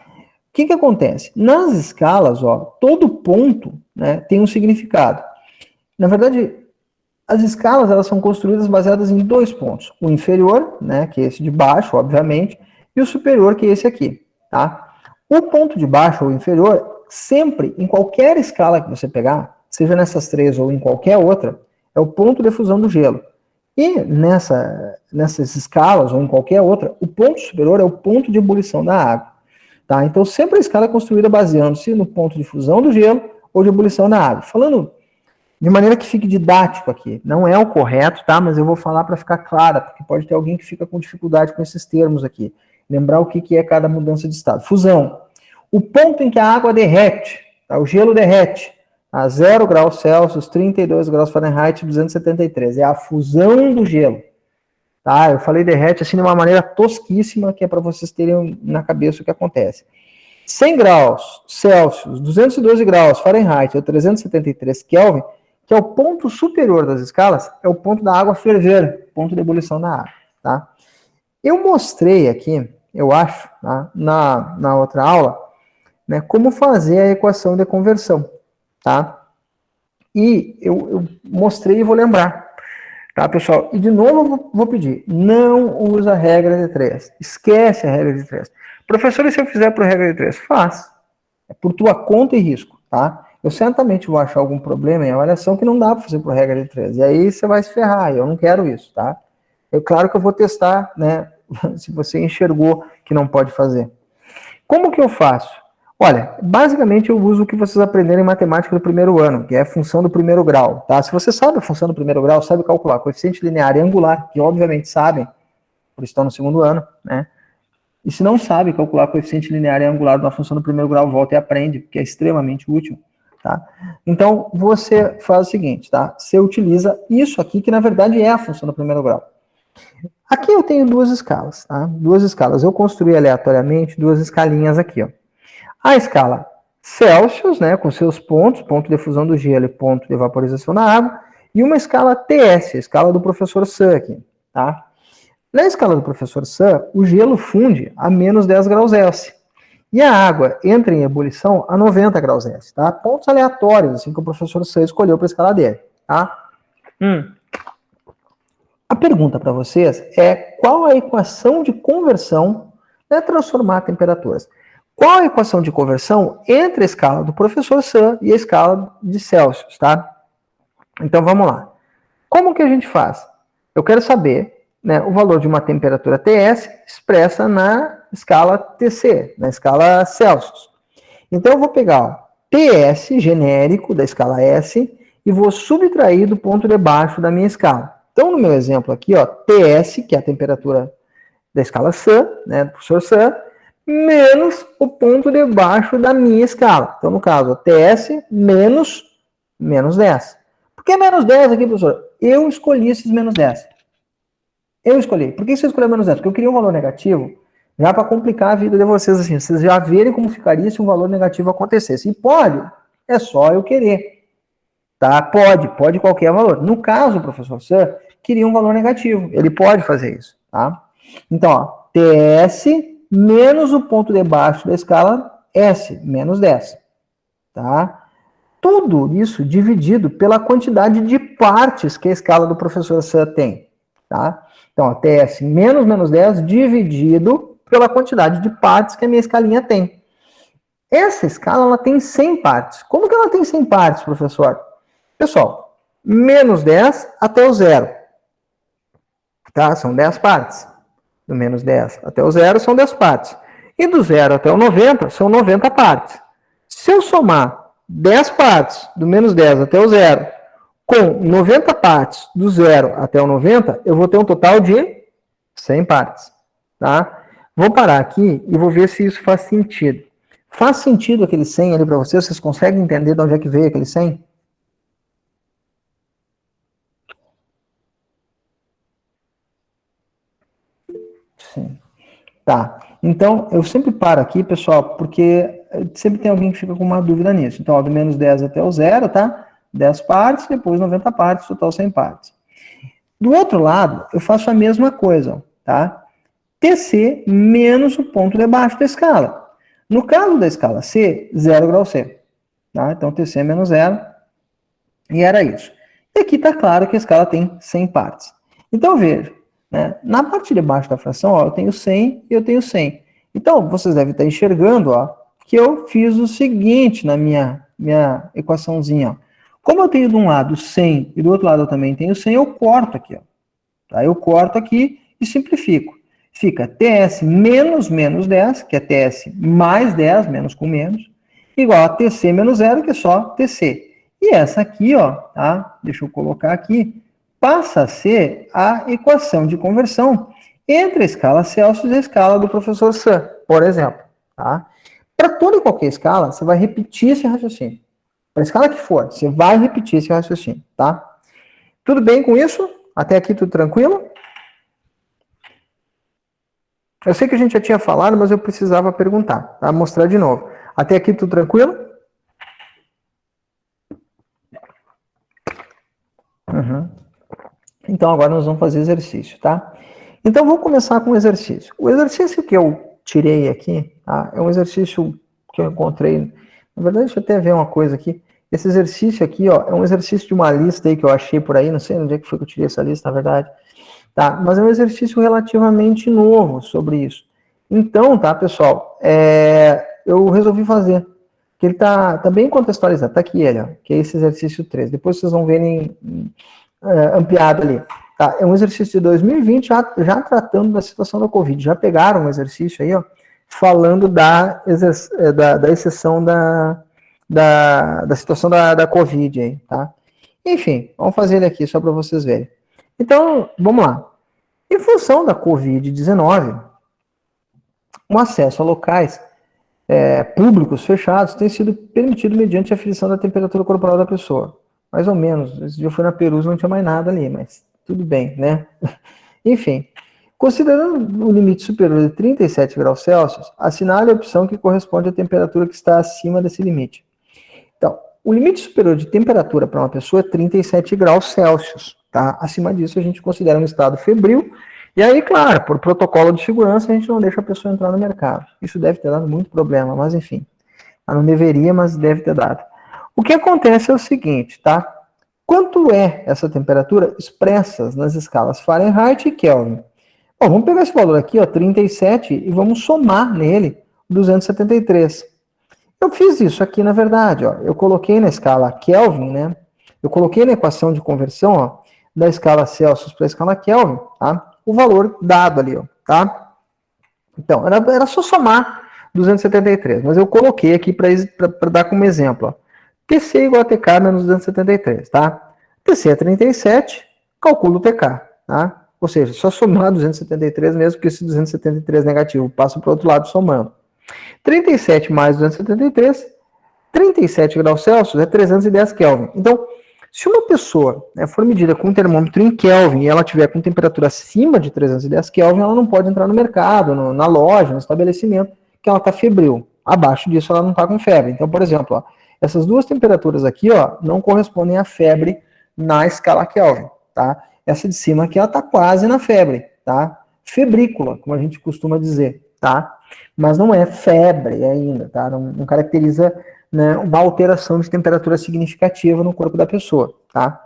O que acontece? Nas escalas, ó, todo ponto, né, tem um significado. Na verdade, as escalas elas são construídas baseadas em 2 pontos. O inferior, né, que é esse de baixo, obviamente, e o superior, que é esse aqui, tá? O ponto de baixo ou inferior, sempre, em qualquer escala que você pegar, seja nessas 3 ou em qualquer outra, é o ponto de fusão do gelo. E nessas escalas, ou em qualquer outra, o ponto superior é o ponto de ebulição da água. Tá? Então, sempre a escala é construída baseando-se no ponto de fusão do gelo ou de ebulição da água. Falando de maneira que fique didático aqui, não é o correto, tá? Mas eu vou falar para ficar clara, porque pode ter alguém que fica com dificuldade com esses termos aqui. Lembrar o que é cada mudança de estado. Fusão. O ponto em que a água derrete, tá? O gelo derrete, a 0 graus Celsius, 32 graus Fahrenheit, 273. É a fusão do gelo. Tá? Eu falei derrete assim de uma maneira tosquíssima, que é para vocês terem na cabeça o que acontece. 100 graus Celsius, 212 graus Fahrenheit, ou 373 Kelvin, que é o ponto superior das escalas, é o ponto da água ferver, ponto de ebulição da água. Tá? Eu mostrei aqui, eu acho, tá? na outra aula, né, como fazer a equação de conversão. Tá? E eu mostrei e vou lembrar. Tá, pessoal? E de novo eu vou pedir, não usa a regra de 3. Esquece a regra de 3. Professor, e se eu fizer por regra de 3? Faz. É por tua conta e risco, tá? Eu certamente vou achar algum problema em avaliação que não dá para fazer por regra de 3. E aí você vai se ferrar, e eu não quero isso, tá? É claro que eu vou testar, né? Se você enxergou que não pode fazer. Como que eu faço? Olha, basicamente eu uso o que vocês aprenderam em matemática do primeiro ano, que é a função do primeiro grau, tá? Se você sabe a função do primeiro grau, sabe calcular coeficiente linear e angular, que obviamente sabem, por isso estão no segundo ano, né? E se não sabe calcular coeficiente linear e angular de uma função do primeiro grau, volta e aprende, porque é extremamente útil, tá? Então, você faz o seguinte, tá? Você utiliza isso aqui, que na verdade é a função do primeiro grau. Aqui eu tenho 2 escalas, tá? 2 escalas. Eu construí aleatoriamente 2 escalinhas aqui, ó. A escala Celsius, né, com seus pontos, ponto de fusão do gelo e ponto de vaporização da água, e uma escala TS, a escala do professor Sun aqui, tá? Na escala do professor Sun, o gelo funde a menos 10 graus Celsius. E a água entra em ebulição a 90 graus Celsius, tá? Pontos aleatórios, assim, que o professor Sun escolheu para a escala dele, tá? A pergunta para vocês é qual a equação de conversão para transformar temperaturas? Qual a equação de conversão entre a escala do professor Sun e a escala de Celsius, tá? Então, vamos lá. Como que a gente faz? Eu quero saber, né, o valor de uma temperatura TS expressa na escala TC, na escala Celsius. Então, eu vou pegar ó, TS genérico da escala S e vou subtrair do ponto de baixo da minha escala. Então, no meu exemplo aqui, ó, TS, que é a temperatura da escala Sun, né, do professor Sun, menos o ponto de baixo da minha escala. Então, no caso, ó, TS menos 10. Por que menos 10 aqui, professor? Eu escolhi esses menos 10. Eu escolhi. Por que você escolheu menos 10? Porque eu queria um valor negativo, já para complicar a vida de vocês, assim, vocês já verem como ficaria se um valor negativo acontecesse. E pode, é só eu querer. Tá? Pode qualquer valor. No caso, o professor Sun queria um valor negativo. Ele pode fazer isso. Tá? Então, ó, TS menos o ponto de baixo da escala S, menos 10. Tá? Tudo isso dividido pela quantidade de partes que a escala do professor Sun tem. Tá? Então, ó, TS menos 10 dividido pela quantidade de partes que a minha escalinha tem. Essa escala ela tem 100 partes. Como que ela tem 100 partes, professor? Pessoal, menos 10 até o zero. Tá? São 10 partes. Do menos 10 até o zero são 10 partes. E do zero até o 90 são 90 partes. Se eu somar 10 partes do menos 10 até o zero com 90 partes do zero até o 90, eu vou ter um total de 100 partes. Tá? Vou parar aqui e vou ver se isso faz sentido. Faz sentido aquele 100 ali para vocês? Vocês conseguem entender de onde é que veio aquele 100? Sim. Tá. Então, eu sempre paro aqui, pessoal, porque sempre tem alguém que fica com uma dúvida nisso. Então, ó, do menos 10 até o zero, tá? 10 partes, depois 90 partes, total 100 partes. Do outro lado, eu faço a mesma coisa, tá? TC menos o ponto de baixo da escala. No caso da escala C, 0 grau C. Tá? Então, TC menos 0. E era isso. E aqui está claro que a escala tem 100 partes. Então, veja. Né? Na parte de baixo da fração, ó, eu tenho 100 e eu tenho 100. Então, vocês devem estar enxergando ó, que eu fiz o seguinte na minha equaçãozinha. Ó. Como eu tenho de um lado 100 e do outro lado eu também tenho 100, eu corto aqui. Ó. Tá? Eu corto aqui e simplifico. Fica TS menos 10, que é TS mais 10, menos com menos, igual a TC menos 0, que é só TC. E essa aqui, ó, tá? Deixa eu colocar aqui, passa a ser a equação de conversão entre a escala Celsius e a escala do professor Sun, por exemplo. Tá? Para toda e qualquer escala, você vai repetir esse raciocínio. Para a escala que for, você vai repetir esse raciocínio. Tá? Tudo bem com isso? Até aqui tudo tranquilo? Eu sei que a gente já tinha falado, mas eu precisava perguntar, tá? Mostrar de novo. Até aqui tudo tranquilo? Uhum. Então, agora nós vamos fazer exercício, tá? Então, vamos começar com o exercício. O exercício que eu tirei aqui, tá? É um exercício que eu encontrei. Na verdade, deixa eu até ver uma coisa aqui. Esse exercício aqui, ó, é um exercício de uma lista aí que eu achei por aí. Não sei onde é que foi que eu tirei essa lista, na verdade. Tá? Mas é um exercício relativamente novo sobre isso. Então, tá, pessoal? Eu resolvi fazer. Que ele tá bem contextualizado. Tá aqui ele, ó, que é esse exercício 3. Depois vocês vão verem ampliado ali. Tá, é um exercício de 2020, já tratando da situação da Covid. Já pegaram um exercício aí, ó, falando da exceção da situação da Covid aí, tá? Enfim, vamos fazer ele aqui só para vocês verem. Então, vamos lá. Em função da Covid-19, o acesso a locais públicos fechados tem sido permitido mediante a aferição da temperatura corporal da pessoa. Mais ou menos. Esse dia eu fui na Perus, não tinha mais nada ali, mas tudo bem, né? Enfim. Considerando o limite superior de 37 graus Celsius, assinale a opção que corresponde à temperatura que está acima desse limite. Então, o limite superior de temperatura para uma pessoa é 37 graus Celsius, tá? Acima disso, a gente considera um estado febril. E aí, claro, por protocolo de segurança, a gente não deixa a pessoa entrar no mercado. Isso deve ter dado muito problema, mas enfim. Ela não deveria, mas deve ter dado. O que acontece é o seguinte, tá? Quanto é essa temperatura expressas nas escalas Fahrenheit e Kelvin? Bom, vamos pegar esse valor aqui, ó, 37, e vamos somar nele 273. Eu fiz isso aqui, na verdade, ó. Eu coloquei na escala Kelvin, né? Eu coloquei na equação de conversão, ó, da escala Celsius para a escala Kelvin, tá? O valor dado ali, ó, tá? Então, era só somar 273, mas eu coloquei aqui para dar como exemplo, ó. TC igual a TK menos 273, tá? TC é 37, calculo o TK, tá? Ou seja, só somar 273 mesmo, porque esse 273 negativo passa para o outro lado somando. 37 mais 273, 37 graus Celsius é 310 Kelvin. Então, se uma pessoa, né, for medida com um termômetro em Kelvin e ela tiver com temperatura acima de 310 Kelvin, ela não pode entrar no mercado, na loja, no estabelecimento, que ela está febril. Abaixo disso, ela não está com febre. Então, por exemplo, ó, essas duas temperaturas aqui, ó, não correspondem à febre na escala Kelvin, tá? Essa de cima aqui, ela está quase na febre, tá? Febrícula, como a gente costuma dizer, tá? Mas não é febre ainda, tá? Não caracteriza, né, uma alteração de temperatura significativa no corpo da pessoa, tá?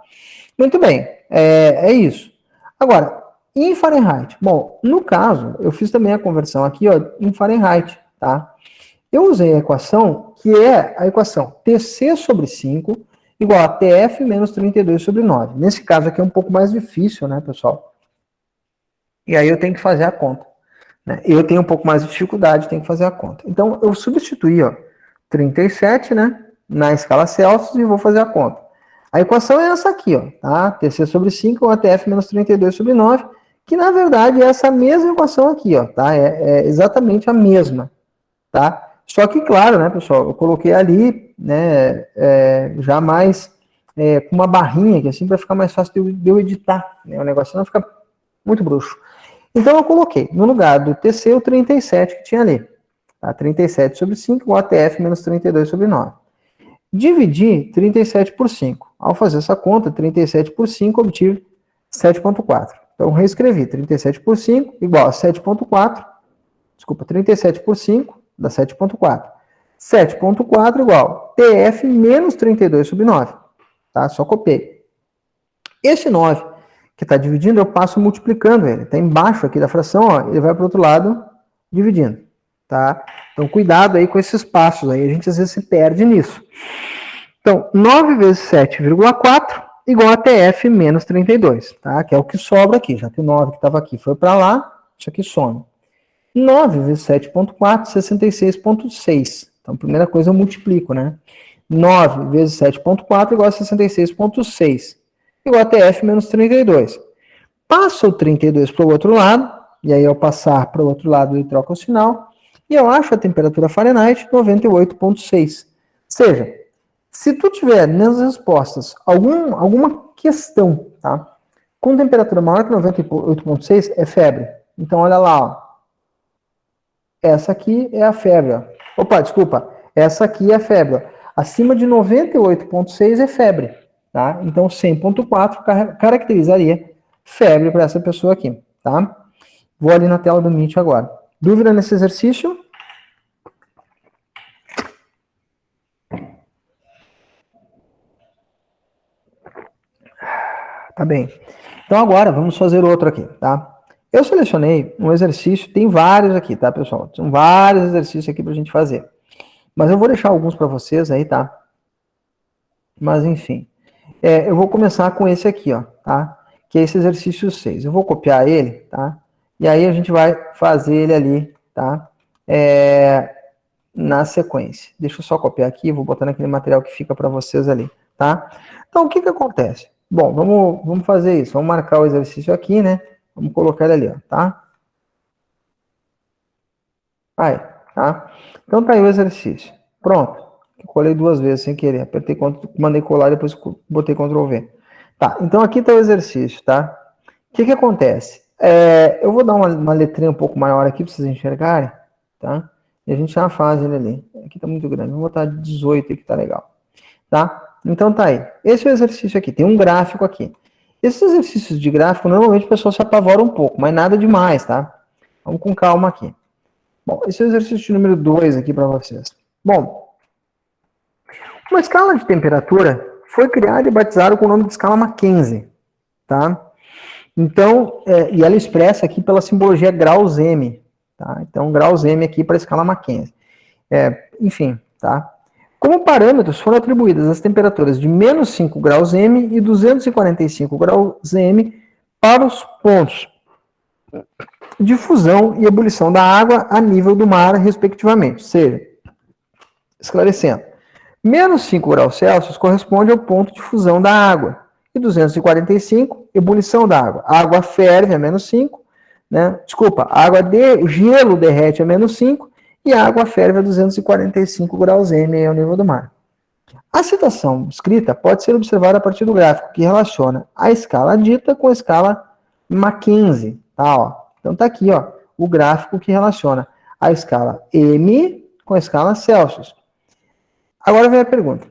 Muito bem, é isso. Agora, em Fahrenheit? Bom, no caso, eu fiz também a conversão aqui, ó, em Fahrenheit, tá? Eu usei a equação, que é a equação TC sobre 5 igual a TF menos 32 sobre 9. Nesse caso aqui é um pouco mais difícil, né, pessoal? E aí eu tenho que fazer a conta. Né? Eu tenho um pouco mais de dificuldade, tenho que fazer a conta. Então, eu substituí, ó, 37, né, na escala Celsius e vou fazer a conta. A equação é essa aqui, ó, tá? TC sobre 5 igual a TF menos 32 sobre 9, que na verdade é essa mesma equação aqui, ó, tá? É exatamente a mesma, tá? Só que, claro, né, pessoal, eu coloquei ali, né, já mais com uma barrinha aqui, assim, para ficar mais fácil de eu editar, né, o negócio não fica muito bruxo. Então, eu coloquei, no lugar do TC, o 37 que tinha ali, tá? 37 sobre 5, igual a TF menos 32 sobre 9. Dividi 37 por 5. Ao fazer essa conta, 37 por 5, obtive 7,4. Então, reescrevi, 37 por 5, igual a 7,4, desculpa, 37 por 5, dá 7,4. 7,4 igual TF menos 32 sobre 9. Tá? Só copiei. Esse 9 que está dividindo, eu passo multiplicando ele. Está embaixo aqui da fração, ó, ele vai para o outro lado dividindo. Tá? Então, cuidado aí com esses passos. Aí a gente às vezes se perde nisso. Então, 9 vezes 7,4 igual a TF menos 32. Tá? Que é o que sobra aqui. Já que o 9 que estava aqui foi para lá, isso aqui some. 9 vezes 7,4, 66,6. Então, a primeira coisa eu multiplico, né? 9 vezes 7,4 igual a 66,6. Igual a TF menos 32. Passa o 32 para o outro lado, e aí ao passar para o outro lado eu troco o sinal, e eu acho a temperatura Fahrenheit 98,6. Ou seja, se tu tiver nas respostas alguma questão, tá? Com temperatura maior que 98,6 é febre. Então olha lá, ó. Essa aqui é a febre, ó. Opa, desculpa. Essa aqui é a febre, ó. Acima de 98,6 é febre, tá? Então 100,4 caracterizaria febre para essa pessoa aqui, tá? Vou ali na tela do Meet agora. Dúvida nesse exercício? Tá bem. Então agora vamos fazer outro aqui, tá? Eu selecionei um exercício, tem vários aqui, tá, pessoal? São vários exercícios aqui pra gente fazer. Mas eu vou deixar alguns para vocês aí, tá? Mas enfim. Eu vou começar com esse aqui, ó, tá? Que é esse exercício 6. Eu vou copiar ele, tá? E aí a gente vai fazer ele ali, tá? Na sequência. Deixa eu só copiar aqui, vou botar naquele material que fica para vocês ali, tá? Então, o que que acontece? Bom, vamos fazer isso. Vamos marcar o exercício aqui, né? Vamos colocar ele ali, ó, tá? Aí, tá? Então tá aí o exercício. Pronto. Colei duas vezes sem querer. Apertei, mandei colar, depois botei Ctrl V. Tá, então aqui tá o exercício, tá? O que que acontece? Eu vou dar uma letrinha um pouco maior aqui para vocês enxergarem, tá? E a gente já faz ele ali. Aqui tá muito grande, vou botar 18 aqui, tá legal. Tá? Então tá aí. Esse é o exercício aqui, tem um gráfico aqui. Esses exercícios de gráfico, normalmente o pessoal se apavora um pouco, mas nada demais, tá? Vamos com calma aqui. Bom, esse é o exercício número 2 aqui para vocês. Bom, uma escala de temperatura foi criada e batizada com o nome de escala Mackenzie, tá? Então, e ela expressa aqui pela simbologia graus M, tá? Então, graus M aqui para a escala Mackenzie. Enfim, tá? Como parâmetros foram atribuídas as temperaturas de menos 5 graus M e 245 graus M para os pontos de fusão e ebulição da água a nível do mar, respectivamente. Ou seja, esclarecendo, menos 5 graus Celsius corresponde ao ponto de fusão da água e 245, ebulição da água. A água ferve a menos 5, né? Desculpa, o gelo derrete a menos 5 e a água ferve a 245 graus M ao nível do mar. A situação descrita pode ser observada a partir do gráfico que relaciona a escala dita com a escala Mackenzie. Tá, ó. Então tá aqui, ó, o gráfico que relaciona a escala M com a escala Celsius. Agora vem a pergunta.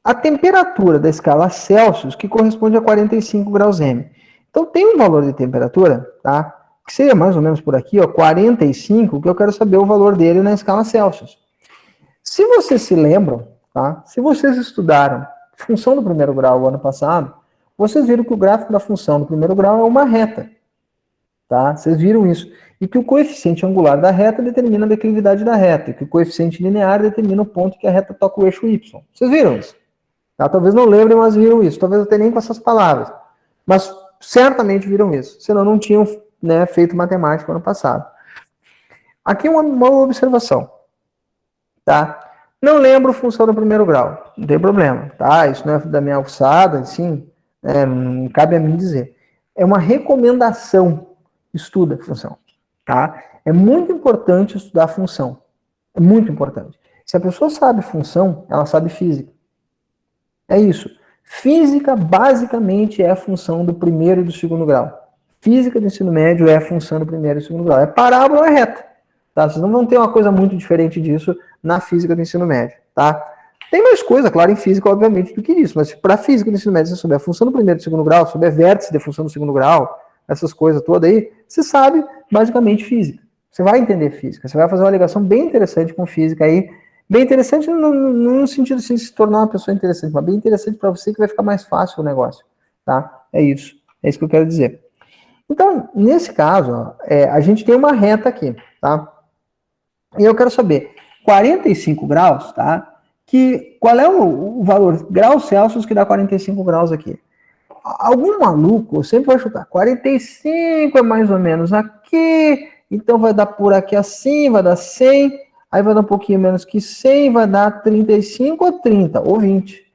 A temperatura da escala Celsius, que corresponde a 45 graus M. Então tem um valor de temperatura, tá? Que seria mais ou menos por aqui, ó, 45, que eu quero saber o valor dele na escala Celsius. Se vocês se lembram, tá? Se vocês estudaram função do primeiro grau o ano passado, vocês viram que o gráfico da função do primeiro grau é uma reta, tá? Vocês viram isso. E que o coeficiente angular da reta determina a declividade da reta, e que o coeficiente linear determina o ponto que a reta toca o eixo Y. Vocês viram isso? Tá? Talvez não lembrem, mas viram isso. Talvez até nem com essas palavras. Mas certamente viram isso. Senão não tinham, né, feito matemática ano passado. Aqui uma observação. Tá? Não lembro função do primeiro grau. Não tem problema. Tá? Isso não é da minha alçada, assim, não cabe a mim dizer. É uma recomendação. Estuda a função. Tá? É muito importante estudar a função. É muito importante. Se a pessoa sabe função, ela sabe física. É isso. Física, basicamente, é a função do primeiro e do segundo grau. Física do ensino médio é a função do primeiro e do segundo grau. É parábola ou é reta. Tá? Vocês não vão ter uma coisa muito diferente disso na física do ensino médio. Tá? Tem mais coisa, claro, em física, obviamente, do que isso. Mas para a física do ensino médio, se você souber a função do primeiro e do segundo grau, souber vértice da função do segundo grau, essas coisas todas aí, você sabe, basicamente, física. Você vai entender física. Você vai fazer uma ligação bem interessante com física aí. Bem interessante no sentido de se tornar uma pessoa interessante, mas bem interessante para você que vai ficar mais fácil o negócio, tá? É isso que eu quero dizer. Então, nesse caso, ó, a gente tem uma reta aqui, tá? E eu quero saber, 45 graus, tá? Qual é o valor, graus Celsius, que dá 45 graus aqui? Algum maluco sempre vai chutar, 45 é mais ou menos aqui, então vai dar por aqui assim, vai dar 100... Aí vai dar um pouquinho menos que 100, vai dar 35 ou 30, ou 20.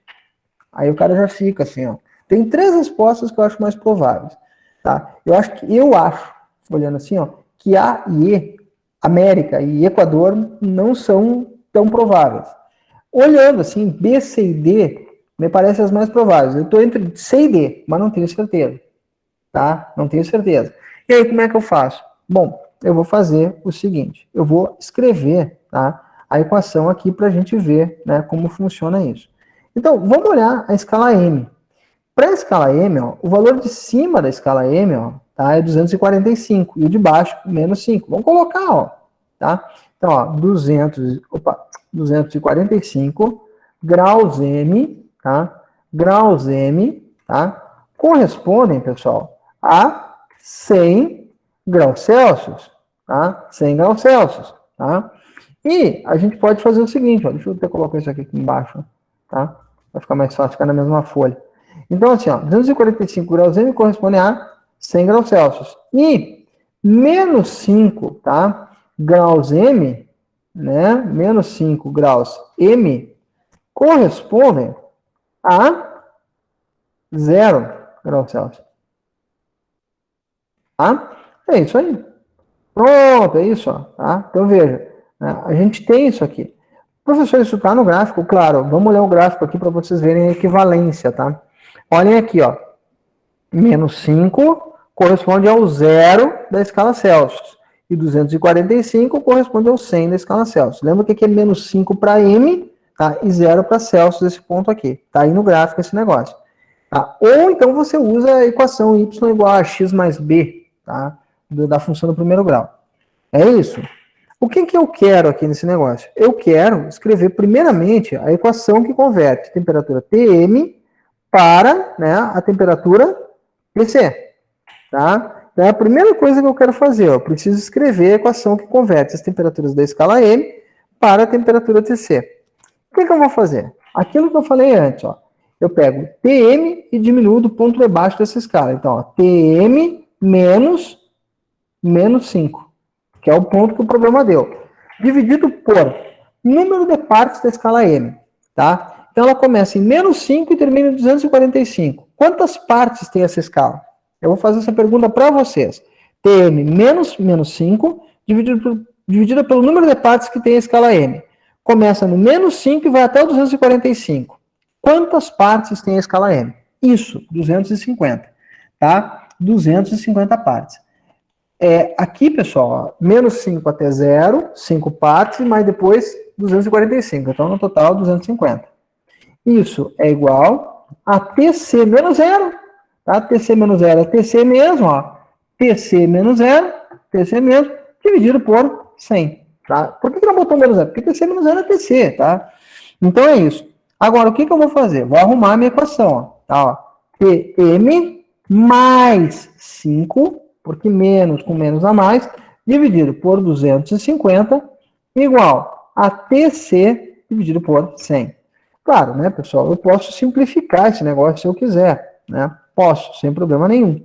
Aí o cara já fica assim, ó. Tem 3 respostas que eu acho mais prováveis, tá? Eu acho, olhando assim, ó, que A e E, América e Equador, não são tão prováveis. Olhando assim, B, C e D, me parecem as mais prováveis. Eu estou entre C e D, mas não tenho certeza, tá? Não tenho certeza. E aí, como é que eu faço? Bom, eu vou fazer o seguinte, eu vou escrever, tá, a equação aqui para a gente ver, né, como funciona isso. Então, vamos olhar a escala M. Para a escala M, ó, o valor de cima da escala M, ó, tá, é 245, e o de baixo, menos 5. Vamos colocar, ó, tá? Então, ó, 245 graus M, tá? Graus M, tá? Correspondem, pessoal, a 100 graus Celsius, tá? 100 graus Celsius, tá? E a gente pode fazer o seguinte, ó, deixa eu até colocar isso aqui embaixo, tá? Vai ficar mais fácil, ficar na mesma folha. Então, assim, ó, 245 graus M corresponde a 100 graus Celsius. E menos 5, tá? Graus M, né? Menos 5 graus M correspondem a 0 graus Celsius. Tá? É isso aí. Pronto, é isso, ó, tá? Então, veja, né, a gente tem isso aqui. Professor, isso está no gráfico? Claro, vamos olhar o gráfico aqui para vocês verem a equivalência, tá? Olhem aqui, ó, menos 5 corresponde ao 0 da escala Celsius. E 245 corresponde ao 100 da escala Celsius. Lembra que aqui é menos 5 para M, tá? E 0 para Celsius, esse ponto aqui. Tá aí no gráfico esse negócio. Tá? Ou então você usa a equação y igual a x mais b, tá? Da função do primeiro grau. É isso. O que eu quero aqui nesse negócio? Eu quero escrever primeiramente a equação que converte a temperatura Tm para, né, a temperatura Tc. Tá? Então, a primeira coisa que eu quero fazer, eu preciso escrever a equação que converte as temperaturas da escala M para a temperatura Tc. O que eu vou fazer? Aquilo que eu falei antes, ó. Eu pego Tm e diminuo do ponto de baixo dessa escala. Então, ó, Tm menos 5, que é o ponto que o problema deu. Dividido por número de partes da escala M. Tá? Então, ela começa em menos 5 e termina em 245. Quantas partes tem essa escala? Eu vou fazer essa pergunta para vocês. Tm menos 5, dividida pelo número de partes que tem a escala M. Começa no menos 5 e vai até o 245. Quantas partes tem a escala M? Isso, 250. Tá? 250 partes. Aqui, pessoal, ó, menos 5 até 0, 5 partes, mas depois 245. Então, no total, 250. Isso é igual a Tc menos 0. Tá? Tc menos 0 é Tc mesmo, ó. Tc menos 0, Tc mesmo, dividido por 100. Tá? Por que não botou menos 0? Porque Tc menos 0 é Tc, tá? Então é isso. Agora, o que eu vou fazer? Vou arrumar a minha equação, ó. Tá, ó. Tm mais 5, porque menos com menos a mais, dividido por 250, igual a Tc dividido por 100. Claro, né, pessoal, eu posso simplificar esse negócio se eu quiser, né? Posso, sem problema nenhum.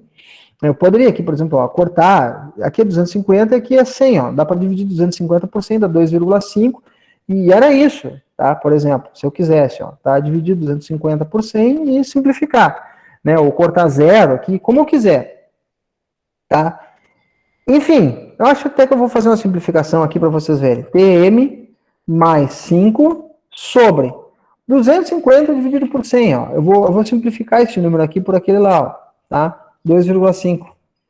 Eu poderia aqui, por exemplo, ó, cortar, aqui é 250 e aqui é 100, ó. Dá para dividir 250 por 100, dá 2,5, e era isso, tá? Por exemplo, se eu quisesse, ó, tá? Dividir 250 por 100 e simplificar, né? Ou cortar zero aqui, como eu quiser, tá? Enfim, eu acho até que eu vou fazer uma simplificação aqui para vocês verem. Tm mais 5 sobre 250 dividido por 100, ó. Eu vou simplificar esse número aqui por aquele lá, ó, tá? 2,5,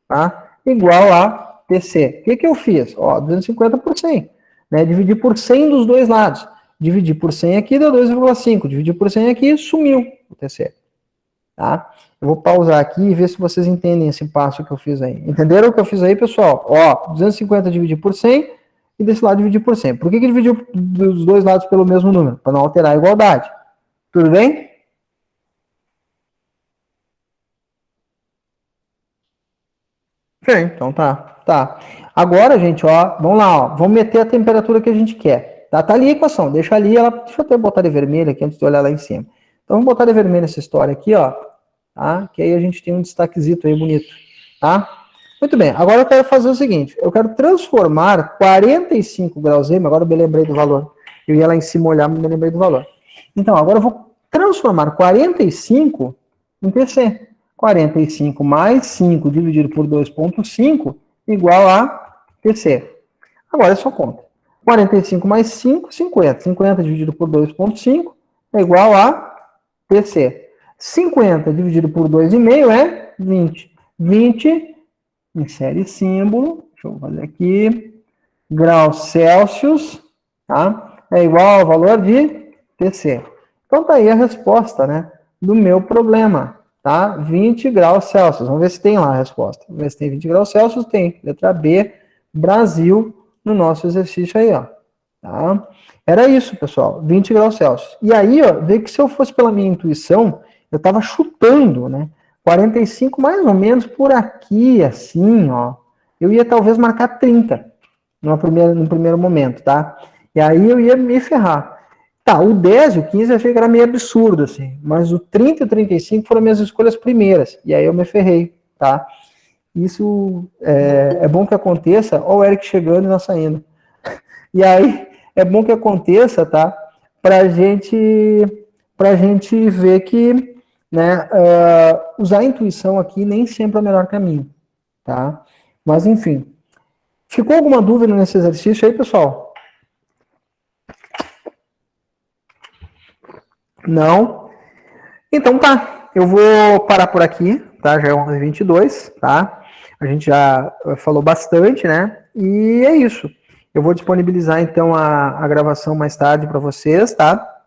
tá? Igual a Tc. O que eu fiz? Ó, 250 por 100, né? Dividir por 100 dos dois lados. Dividir por 100 aqui deu 2,5. Dividir por 100 aqui, sumiu o Tc. Tá? Eu vou pausar aqui e ver se vocês entendem esse passo que eu fiz aí. Entenderam o que eu fiz aí, pessoal? Ó, 250 dividir por 100 e desse lado dividir por 100. Por que dividiu dos dois lados pelo mesmo número? Para não alterar a igualdade. Tudo bem? Ok, então tá. Agora, gente, ó, vamos lá, ó, vamos meter a temperatura que a gente quer. Tá ali a equação, deixa ali, deixa eu até botar de vermelho aqui antes de olhar lá em cima. Então, vamos botar de vermelho essa história aqui, ó, tá? Que aí a gente tem um destaquezito aí bonito, tá? Muito bem, agora eu quero fazer o seguinte, eu quero transformar 45 graus M, agora eu me lembrei do valor, eu ia lá em cima olhar, mas me lembrei do valor. Então, agora eu vou transformar 45 em Tc. 45 mais 5 dividido por 2,5 igual a Tc. Agora é só conta. 45 mais 5, 50. 50 dividido por 2,5 é igual a Tc. 50 dividido por 2,5 é 20. 20, insere símbolo, deixa eu fazer aqui, graus Celsius, tá? É igual ao valor de Tc. Então tá aí a resposta, né, do meu problema, tá? 20 graus Celsius. Vamos ver se tem lá a resposta. Vamos ver se tem 20 graus Celsius. Tem. Letra B, Brasil, no nosso exercício aí, ó. Tá? Era isso, pessoal. 20 graus Celsius. E aí, ó, vê que se eu fosse pela minha intuição, eu tava chutando, né? 45 mais ou menos por aqui, assim, ó. Eu ia talvez marcar 30 no primeiro momento, tá? E aí eu ia me ferrar. Tá, o 10 e o 15 eu achei que era meio absurdo, assim, mas o 30 e o 35 foram minhas escolhas primeiras, e aí eu me ferrei, tá? Isso é bom que aconteça, ó o Eric chegando e nós saindo. E aí, é bom que aconteça, tá? Pra gente ver que, né, usar a intuição aqui nem sempre é o melhor caminho, tá? Mas, enfim. Ficou alguma dúvida nesse exercício aí, pessoal? Não? Então tá, eu vou parar por aqui, tá? Já é 11h22, tá? A gente já falou bastante, né? E é isso. Eu vou disponibilizar, então, a gravação mais tarde para vocês, tá?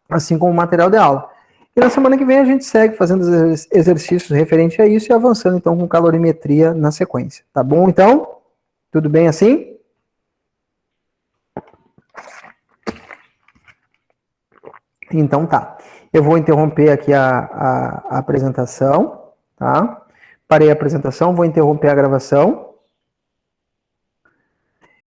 Assim como o material de aula. E na semana que vem a gente segue fazendo exercícios referentes a isso e avançando, então, com calorimetria na sequência. Tá bom, então? Tudo bem assim? Então tá. Eu vou interromper aqui a apresentação, tá? Parei a apresentação, vou interromper a gravação.